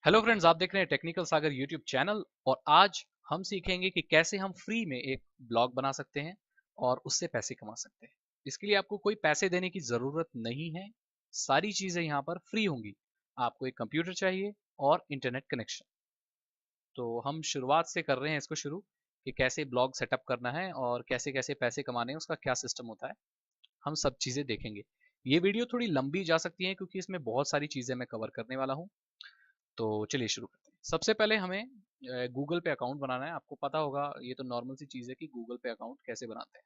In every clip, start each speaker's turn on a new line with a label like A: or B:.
A: Hello friends, आप देख रहे हैं टेक्निकल सागर यूट्यूब चैनल। और आज हम सीखेंगे कि कैसे हम फ्री में एक ब्लॉग बना सकते हैं और उससे पैसे कमा सकते हैं। इसके लिए आपको कोई पैसे देने की ज़रूरत नहीं है। सारी चीज़ें यहाँ पर फ्री होंगी। आपको एक कंप्यूटर चाहिए और इंटरनेट कनेक्शन। तो हम शुरुआत से कर रहे हैं इसको शुरू कि कैसे ब्लॉग सेटअप करना है और कैसे कैसे पैसे कमाने हैं, उसका क्या सिस्टम होता है। हम सब चीज़ें देखेंगे। ये वीडियो थोड़ी लंबी जा सकती है क्योंकि इसमें बहुत सारी चीज़ें मैं कवर करने वाला हूँ। तो चलिए शुरू करते हैं। सबसे पहले हमें गूगल पे अकाउंट बनाना है। आपको पता होगा, ये तो नॉर्मल सी चीज़ है कि गूगल पे अकाउंट कैसे बनाते हैं।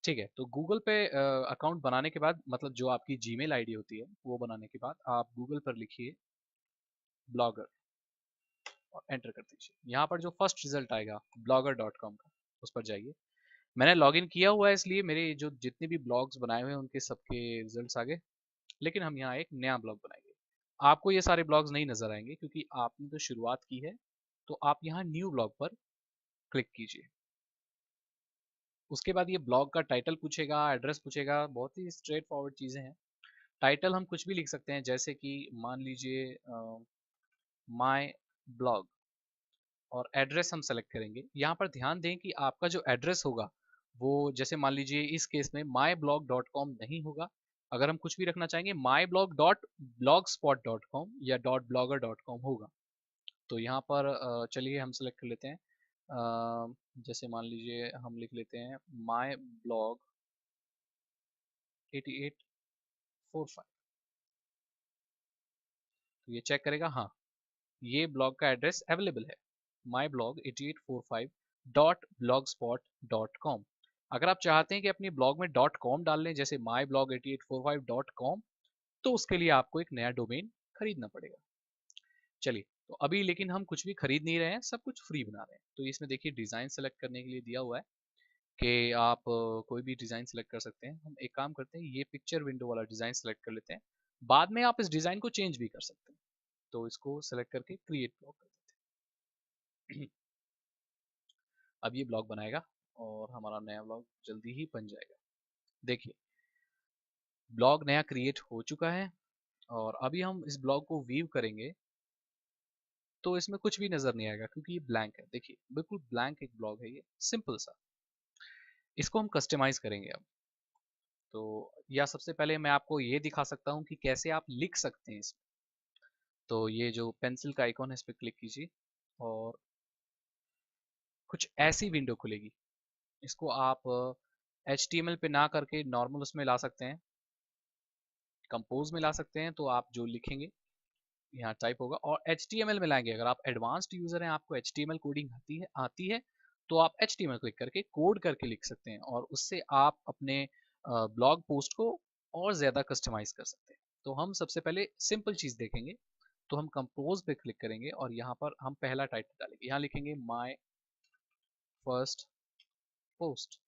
A: ठीक है, तो गूगल पे अकाउंट बनाने के बाद, मतलब जो आपकी जीमेल आईडी होती है वो बनाने के बाद आप गूगल पर लिखिए ब्लॉगर और एंटर कर दीजिए। यहाँ पर जो फर्स्ट रिजल्ट आएगा blogger.com का, उस पर जाइए। मैंने लॉगिन किया हुआ है इसलिए मेरे जो जितने भी ब्लॉग्स बनाए हुए हैं उनके सबके रिजल्ट्स आ गए। लेकिन हम यहाँ एक नया ब्लॉग बनाएंगे। आपको ये सारे ब्लॉग्स नहीं नजर आएंगे क्योंकि आपने तो शुरुआत की है। तो आप यहाँ न्यू ब्लॉग पर क्लिक कीजिए। उसके बाद ये ब्लॉग का टाइटल पूछेगा, एड्रेस पूछेगा। बहुत ही स्ट्रेट फॉरवर्ड चीज़ें हैं। टाइटल हम कुछ भी लिख सकते हैं, जैसे कि मान लीजिए माय ब्लॉग। और एड्रेस हम सेलेक्ट करेंगे। यहाँ पर ध्यान दें कि आपका जो एड्रेस होगा वो, जैसे मान लीजिए इस केस में myblog.com नहीं होगा। अगर हम कुछ भी रखना चाहेंगे myblog.blogspot.com या .blogger.com होगा। तो यहाँ पर चलिए हम सेलेक्ट कर लेते हैं। जैसे मान लीजिए हम लिख लेते हैं माई ब्लॉग 8845। तो ये चेक करेगा, हाँ, ये ब्लॉग का एड्रेस अवेलेबल है, my blog 8845 dot blog spot dot com. अगर आप चाहते हैं कि अपनी ब्लॉग में डॉट कॉम डाल लें, जैसे माई ब्लॉग 8845 डॉट कॉम, तो उसके लिए आपको एक नया डोमेन खरीदना पड़ेगा। चलिए, तो अभी लेकिन हम कुछ भी खरीद नहीं रहे हैं, सब कुछ फ्री बना रहे हैं। तो इसमें देखिए डिज़ाइन सेलेक्ट करने के लिए दिया हुआ है कि आप कोई भी डिज़ाइन सेलेक्ट कर सकते हैं। हम एक काम करते हैं, ये पिक्चर विंडो वाला डिज़ाइन सेलेक्ट कर लेते हैं। बाद में आप इस डिज़ाइन को चेंज भी कर सकते हैं। तो इसको सेलेक्ट करके क्रिएट ब्लॉग कर देते हैं। अब ये ब्लॉग बनाएगा और हमारा नया ब्लॉग जल्दी ही बन जाएगा। देखिए, ब्लॉग नया क्रिएट हो चुका है। और अभी हम इस ब्लॉग को व्यू करेंगे तो इसमें कुछ भी नजर नहीं आएगा क्योंकि ये ब्लैंक है। देखिए, बिल्कुल ब्लैंक एक ब्लॉग है, ये सिंपल सा। इसको हम कस्टमाइज करेंगे अब। तो या सबसे पहले मैं आपको ये दिखा सकता हूँ कि कैसे आप लिख सकते हैं इसमें। तो ये जो पेंसिल का आइकॉन है, इस पर क्लिक कीजिए और कुछ ऐसी विंडो खुलेगी। इसको आप HTML पे ना करके नॉर्मल उसमें ला सकते हैं, कंपोज में ला सकते हैं। तो आप जो लिखेंगे यहाँ टाइप होगा, और HTML में लाएंगे। अगर आप एडवांस्ड यूजर हैं, आपको HTML कोडिंग आती है, तो आप HTML क्लिक करके कोड करके लिख सकते हैं और उससे आप अपने ब्लॉग पोस्ट को और ज़्यादा कस्टमाइज कर सकते हैं। तो हम सबसे पहले सिंपल चीज़ देखेंगे। तो हम कंपोज पे क्लिक करेंगे और यहाँ पर हम पहला टाइटल डालेंगे। यहाँ लिखेंगे माय फर्स्ट पोस्ट।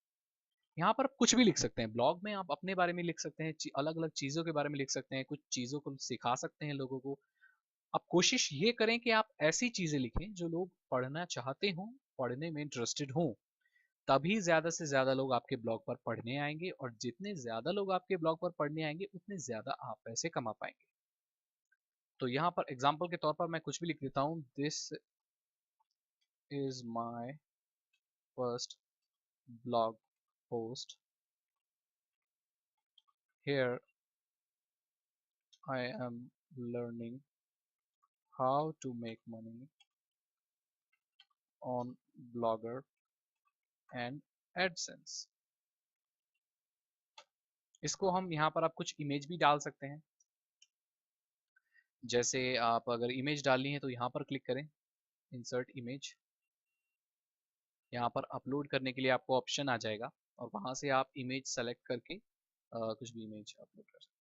A: यहाँ पर आप कुछ भी लिख सकते हैं। ब्लॉग में आप अपने बारे में लिख सकते हैं, अलग अलग चीज़ों के बारे में लिख सकते हैं, कुछ चीज़ों को सिखा सकते हैं लोगों को। आप कोशिश ये करें कि आप ऐसी चीजें लिखें जो लोग पढ़ना चाहते हों, पढ़ने में इंटरेस्टेड हों। तभी ज्यादा से ज्यादा लोग आपके ब्लॉग पर पढ़ने आएंगे, और जितने ज्यादा लोग आपके ब्लॉग पर पढ़ने आएंगे उतने ज्यादा आप पैसे कमा पाएंगे। तो यहाँ पर एग्जाम्पल के तौर पर मैं कुछ भी लिख देता हूँ, this is my first blog post, here I am learning how to make money on Blogger and AdSense. इसको हम यहाँ पर आप कुछ इमेज भी डाल सकते हैं। जैसे आप अगर इमेज डालनी है तो यहाँ पर क्लिक करें, इंसर्ट इमेज। यहाँ पर अपलोड करने के लिए आपको ऑप्शन आ जाएगा और वहाँ से आप इमेज सेलेक्ट करके कुछ भी इमेज अपलोड कर सकते हैं।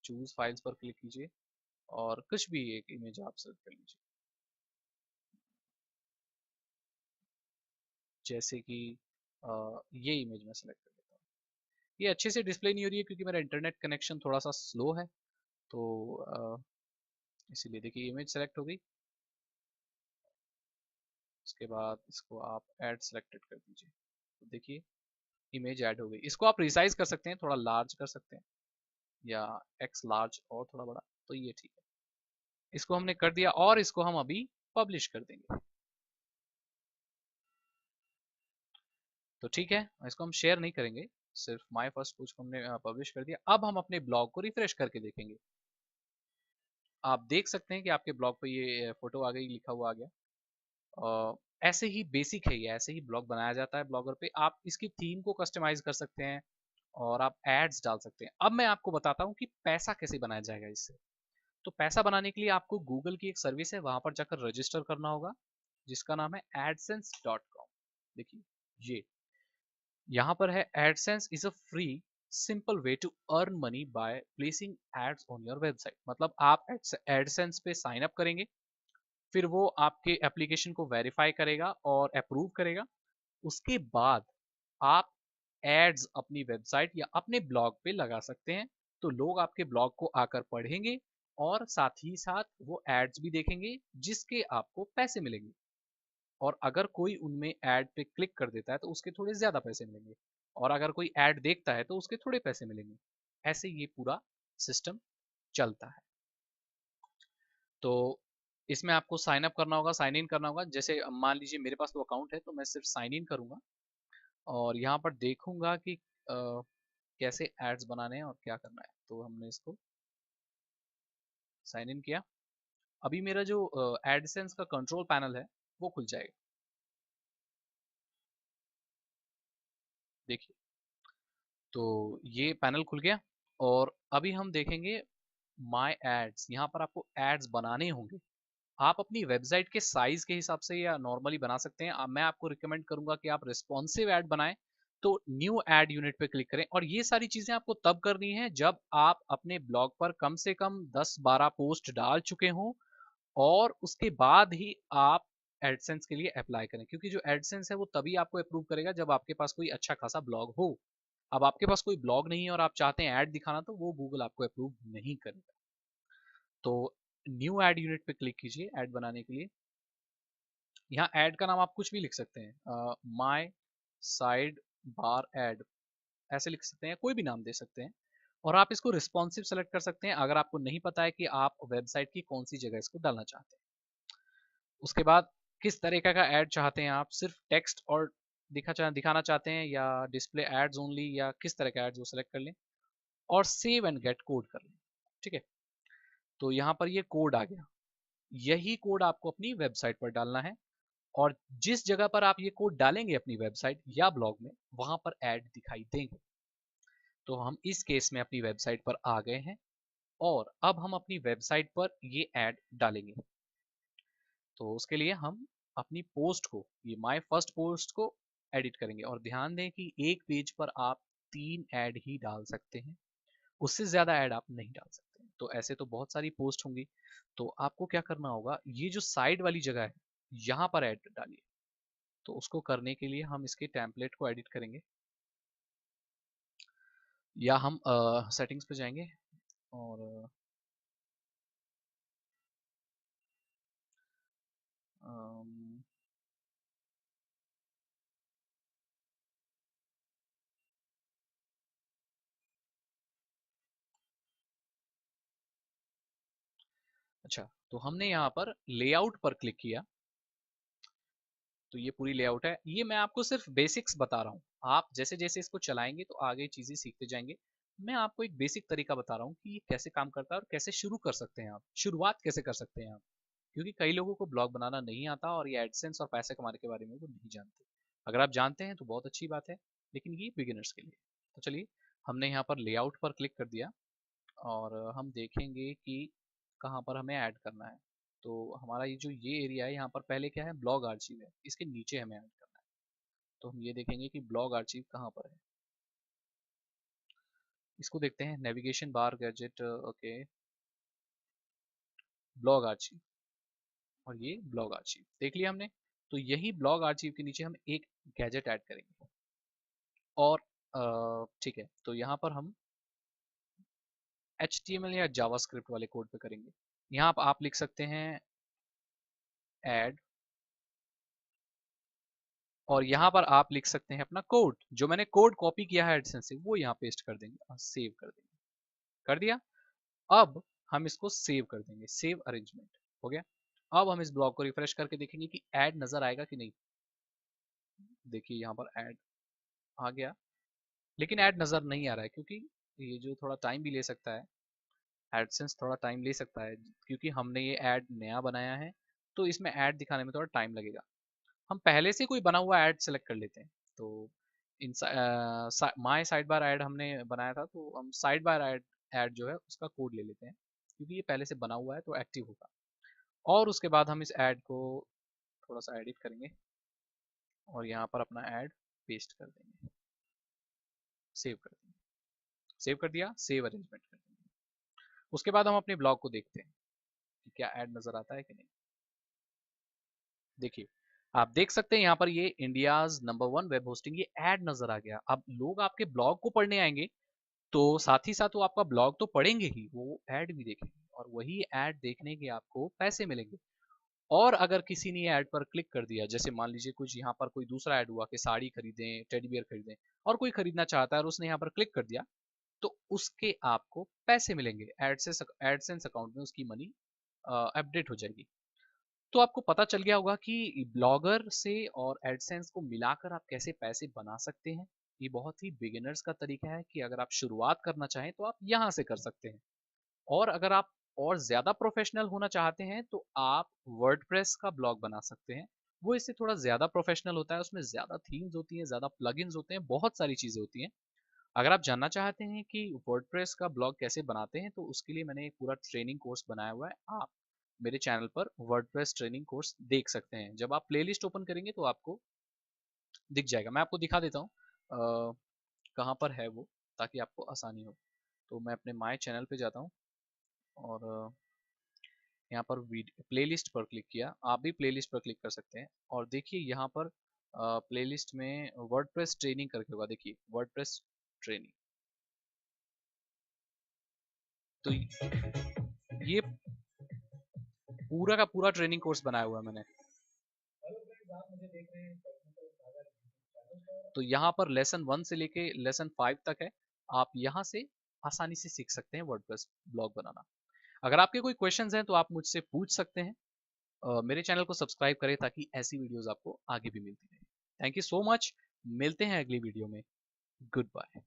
A: चूज फाइल्स पर क्लिक कीजिए और कुछ भी एक इमेज आप सेलेक्ट कर लीजिए। जैसे कि ये इमेज मैं सेलेक्ट कर लेता हूँ। ये अच्छे से डिस्प्ले नहीं हो रही है क्योंकि मेरा इंटरनेट कनेक्शन थोड़ा सा स्लो है। तो इसीलिए देखिए इमेज सेलेक्ट हो गई। उसके बाद इसको आप ऐड सेलेक्टेड कर दीजिए। तो देखिए इमेज ऐड हो गई। इसको आप रिसाइज कर सकते हैं, थोड़ा लार्ज कर सकते हैं या एक्स लार्ज और थोड़ा बड़ा, तो ये ठीक है। इसको हमने कर दिया और इसको हम अभी पब्लिश कर देंगे। तो ठीक है, इसको हम शेयर नहीं करेंगे, सिर्फ माय फर्स्ट पोस्ट को हमने पब्लिश कर दिया। अब हम अपने ब्लॉग को रिफ्रेश करके देखेंगे। आप देख सकते हैं कि आपके ब्लॉग पे ये फोटो आ गई, लिखा हुआ आ गया। ऐसे ही बेसिक है ये, ऐसे ही ब्लॉग बनाया जाता है ब्लॉगर पे। आप इसकी थीम को कस्टमाइज कर सकते हैं और आप एड्स डाल सकते हैं। अब मैं आपको बताता हूँ कि पैसा कैसे बनाया जाएगा इससे। तो पैसा बनाने के लिए आपको गूगल की एक सर्विस है, वहां पर जाकर रजिस्टर करना होगा, जिसका नाम है AdSense.com। देखिए ये यहाँ पर है, AdSense is a free simple way to earn money by placing ads on your website. मतलब आप AdSense पे साइन अप करेंगे, फिर वो आपके एप्लीकेशन को वेरीफाई करेगा और अप्रूव करेगा। उसके बाद आप एड्स अपनी वेबसाइट या अपने ब्लॉग पे लगा सकते हैं। तो लोग आपके ब्लॉग को आकर पढ़ेंगे और साथ ही साथ वो एड्स भी देखेंगे, जिसके आपको पैसे मिलेंगे। और अगर कोई उनमें ऐड पे क्लिक कर देता है तो उसके थोड़े ज्यादा पैसे मिलेंगे, और अगर कोई ऐड देखता है तो उसके थोड़े पैसे मिलेंगे। ऐसे ये पूरा सिस्टम चलता है। तो इसमें आपको साइन अप करना होगा, साइन इन करना होगा। जैसे मान लीजिए मेरे पास तो अकाउंट है, तो मैं सिर्फ साइन इन करूंगा और यहाँ पर देखूंगा कि कैसे एड्स बनाने हैं और क्या करना है। तो हमने इसको साइन इन किया। अभी मेरा जो एडसेंस का कंट्रोल पैनल है वो खुल जाएगा। देखिए, तो ये पैनल खुल गया और अभी हम देखेंगे माय एड्स। यहाँ पर आपको एड्स बनाने होंगे। आप अपनी वेबसाइट के साइज के हिसाब से या नॉर्मली बना सकते हैं। मैं आपको रिकमेंड करूंगा कि आप रिस्पॉन्सिव ऐड बनाएं। तो न्यू ऐड यूनिट पे क्लिक करें, और ये सारी चीजें आपको तब करनी है जब आप अपने ब्लॉग पर कम से कम 10-12 पोस्ट डाल चुके हों, और उसके बाद ही आप एडसेंस के लिए अप्लाई करें। क्योंकि जो एडसेंस है वो तभी आपको अप्रूव करेगा जब आपके पास कोई अच्छा खासा ब्लॉग हो। अब आपके पास कोई ब्लॉग नहीं है और आप चाहते हैं ऐड दिखाना, तो वो गूगल आपको अप्रूव नहीं करेगा। तो न्यू ऐड यूनिट पे क्लिक कीजिए ऐड बनाने के लिए। यहाँ ऐड का नाम आप कुछ भी लिख सकते हैं, माय साइड बार ऐड ऐसे लिख सकते हैं, कोई भी नाम दे सकते हैं। और आप इसको रिस्पॉन्सिव सेलेक्ट कर सकते हैं अगर आपको नहीं पता है कि आप वेबसाइट की कौन सी जगह इसको डालना चाहते हैं। उसके बाद किस तरीके का ऐड चाहते हैं आप, सिर्फ टेक्स्ट और दिखाना चाहते हैं या डिस्प्ले एड्स ओनली, या किस तरह का एड्स वो सेलेक्ट कर लें और सेव एंड गेट कोड कर लें। ठीक है, तो यहाँ पर ये कोड आ गया। यही कोड आपको अपनी वेबसाइट पर डालना है, और जिस जगह पर आप ये कोड डालेंगे अपनी वेबसाइट या ब्लॉग में, वहां पर ऐड दिखाई देंगे। तो हम इस केस में अपनी वेबसाइट पर आ गए हैं और अब हम अपनी वेबसाइट पर ये ऐड डालेंगे। तो उसके लिए हम अपनी पोस्ट को, ये माय फर्स्ट पोस्ट को एडिट करेंगे। और ध्यान दें कि एक पेज पर आप 3 ऐड ही डाल सकते हैं, उससे ज्यादा ऐड आप नहीं डाल सकते। तो ऐसे तो बहुत सारी पोस्ट होंगी। तो आपको क्या करना होगा, ये जो साइड वाली जगह है यहाँ पर ऐड डालिए। तो उसको करने के लिए हम इसके टेम्पलेट को एडिट करेंगे, या हम सेटिंग्स पे जाएंगे और अम, अच्छा, तो हमने यहाँ पर लेआउट पर क्लिक किया। तो ये पूरी लेआउट है। ये मैं आपको सिर्फ बेसिक्स बता रहा हूँ, आप जैसे जैसे इसको चलाएंगे तो आगे चीजें सीखते जाएंगे। मैं आपको एक बेसिक तरीका बता रहा हूँ कि ये कैसे काम करता है और कैसे शुरू कर सकते हैं आप, शुरुआत कैसे कर सकते हैं आप। क्योंकि कई लोगों को ब्लॉग बनाना नहीं आता और ये एडसेंस और पैसे कमाने के बारे में वो नहीं जानते। अगर आप जानते हैं तो बहुत अच्छी बात है, लेकिन ये बिगिनर्स के लिए। तो चलिए, हमने यहाँ पर लेआउट पर क्लिक कर दिया और हम देखेंगे कि कहाँ पर हमें ऐड करना है। तो हमारा ये एरिया है, यहाँ पर पहले क्या है, ब्लॉग आर्चिव है, इसके नीचे हमें ऐड करना है। तो हम ये देखेंगे कि ब्लॉग आर्चिव कहाँ पर है। इसको देखते हैं, navigation bar gadget, okay, blog archive, और ये ब्लॉग आर्चिव देख लिया हमने। तो यही ब्लॉग आर्चिव के नीचे हम एक गैजेट ऐड करेंगे। और ठीक है, तो यहाँ पर हम HTML या जावास्क्रिप्ट वाले कोड पे करेंगे। यहाँ आप लिख सकते हैं ऐड और यहाँ पर आप लिख सकते हैं अपना कोड, जो मैंने कोड कॉपी किया है एडसेंस से वो यहाँ पेस्ट कर देंगे और सेव कर देंगे। कर दिया। अब हम इसको सेव कर देंगे, सेव अरेंजमेंट हो गया। अब हम इस ब्लॉग को रिफ्रेश करके देखेंगे कि ऐड नजर आएगा कि नहीं। देखिए यहाँ पर ऐड आ गया, लेकिन ऐड नजर नहीं आ रहा है क्योंकि ये जो थोड़ा टाइम भी ले सकता है, एडसेंस थोड़ा टाइम ले सकता है क्योंकि हमने ये ऐड नया बनाया है, तो इसमें ऐड दिखाने में थोड़ा टाइम लगेगा। हम पहले से कोई बना हुआ ऐड सेलेक्ट कर लेते हैं। तो in my side bar add हमने बनाया था, तो हम साइड बार ऐड ऐड जो है उसका कोड ले लेते हैं क्योंकि ये पहले से बना हुआ है तो एक्टिव होगा। और उसके बाद हम इस ऐड को थोड़ा सा एडिट करेंगे और यहाँ पर अपना ऐड पेस्ट कर देंगे, सेव कर देंगे। सेव कर दिया, सेव अरेंजमेंट कर देंगे। उसके बाद हम अपने ब्लॉग को देखते हैं कि क्या ऐड नजर आता है कि नहीं। देखिए आप देख सकते हैं यहाँ पर ये इंडियाज नंबर 1 वेब होस्टिंग, ये ऐड नजर आ गया। अब लोग आपके ब्लॉग को पढ़ने आएंगे तो साथ ही साथ वो आपका ब्लॉग तो पढ़ेंगे ही, वो ऐड भी देखेंगे और वही ऐड देखने के आपको पैसे मिलेंगे। और अगर किसी ने ऐड पर क्लिक कर दिया, जैसे मान लीजिए कुछ यहाँ पर कोई दूसरा ऐड हुआ कि साड़ी खरीदें, टेडी बियर खरीदें, और कोई खरीदना चाहता है और उसने यहाँ पर क्लिक कर दिया, तो उसके आपको पैसे मिलेंगे। एडसेंस अकाउंट में उसकी मनी अपडेट हो जाएगी। तो आपको पता चल गया होगा कि ब्लॉगर से और एडसेंस को मिलाकर आप कैसे पैसे बना सकते हैं। ये बहुत ही बिगिनर्स का तरीका है कि अगर आप शुरुआत करना चाहें तो आप यहाँ से कर सकते हैं। और अगर आप और ज़्यादा प्रोफेशनल होना चाहते हैं तो आप वर्डप्रेस का ब्लॉग बना सकते हैं। वो इससे थोड़ा ज़्यादा प्रोफेशनल होता है, उसमें ज़्यादा थीम्स होती हैं, ज़्यादा प्लगइन्स होते हैं, बहुत सारी चीज़ें होती हैं। अगर आप जानना चाहते हैं कि वर्डप्रेस का ब्लॉग कैसे बनाते हैं तो उसके लिए मैंने एक पूरा ट्रेनिंग कोर्स बनाया हुआ है। आप मेरे चैनल पर वर्डप्रेस ट्रेनिंग कोर्स देख सकते हैं। जब आप प्लेलिस्ट ओपन करेंगे तो आपको दिख जाएगा। मैं आपको दिखा देता हूँ कहाँ पर है वो, ताकि आपको आसानी हो। तो मैं अपने माय चैनल पे जाता हूँ और यहाँ पर प्लेलिस्ट पर क्लिक किया। आप भी प्लेलिस्ट पर क्लिक कर सकते हैं और देखिए यहाँ पर प्लेलिस्ट में वर्डप्रेस ट्रेनिंग करके होगा। देखिए वर्डप्रेस ट्रेनिंग, तो ये पूरा का पूरा ट्रेनिंग कोर्स बनाया हुआ है मैंने। तो यहाँ पर लेसन 1 से लेके लेसन 5 तक है। आप यहाँ से आसानी से सीख सकते हैं वर्डप्रेस ब्लॉग बनाना। अगर आपके कोई क्वेश्चंस हैं तो आप मुझसे पूछ सकते हैं। मेरे चैनल को सब्सक्राइब करें ताकि ऐसी वीडियोस आपको आगे भी मिलती रहे। Thank you so much. मिलते हैं अगली वीडियो में। Good bye.